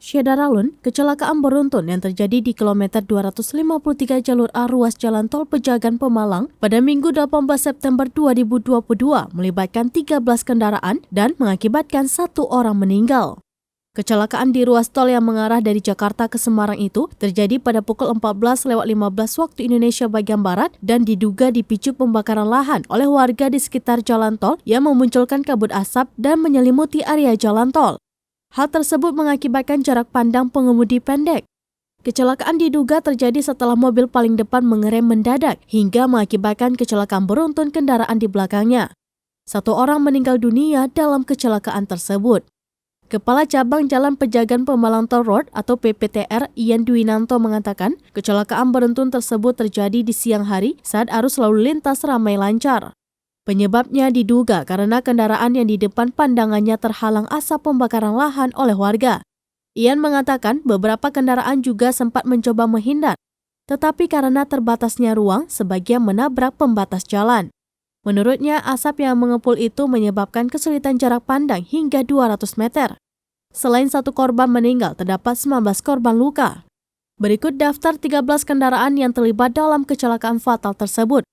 Syedaralun, kecelakaan beruntun yang terjadi di kilometer 253 jalur A ruas Jalan Tol Pejagan Pemalang pada Minggu 18 September 2022 melibatkan 13 kendaraan dan mengakibatkan 1 orang meninggal. Kecelakaan di ruas tol yang mengarah dari Jakarta ke Semarang itu terjadi pada pukul 14.15 waktu Indonesia bagian Barat dan diduga dipicu pembakaran lahan oleh warga di sekitar jalan tol yang memunculkan kabut asap dan menyelimuti area jalan tol. Hal tersebut mengakibatkan jarak pandang pengemudi pendek. Kecelakaan diduga terjadi setelah mobil paling depan mengerem mendadak hingga mengakibatkan kecelakaan beruntun kendaraan di belakangnya. 1 orang meninggal dunia dalam kecelakaan tersebut. Kepala Cabang Jalan Pejagan Pemalang Toll Road atau PPTR, Ian Dwinanto mengatakan kecelakaan beruntun tersebut terjadi di siang hari saat arus lalu lintas ramai lancar. Penyebabnya diduga karena kendaraan yang di depan pandangannya terhalang asap pembakaran lahan oleh warga. Ian mengatakan beberapa kendaraan juga sempat mencoba menghindar, tetapi karena terbatasnya ruang, sebagian menabrak pembatas jalan. Menurutnya, asap yang mengepul itu menyebabkan kesulitan jarak pandang hingga 200 meter. Selain 1 korban meninggal, terdapat 19 korban luka. Berikut daftar 13 kendaraan yang terlibat dalam kecelakaan fatal tersebut.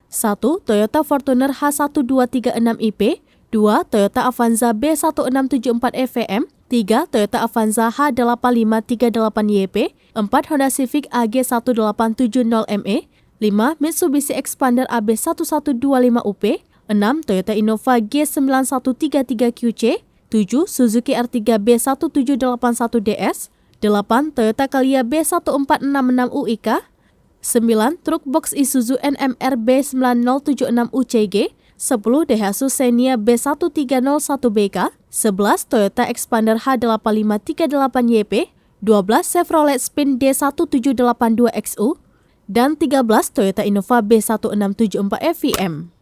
1. Toyota Fortuner H1236IP, 2. Toyota Avanza B1674 EVM, 3. Toyota Avanza H8538YP, 4. Honda Civic AG1870ME, 5. Mitsubishi Expander AB1125UP, 6. Toyota Innova G9133QC, 7. Suzuki R3 B1781DS, 8. Toyota Calya B1466UIK, 9. Truk box Isuzu NMR B9076UCG, 10. Daihatsu Xenia B1301BK, 11. Toyota Expander H8538YP, 12. Chevrolet Spin D1782XU, dan 13. Toyota Innova B1674 FVM.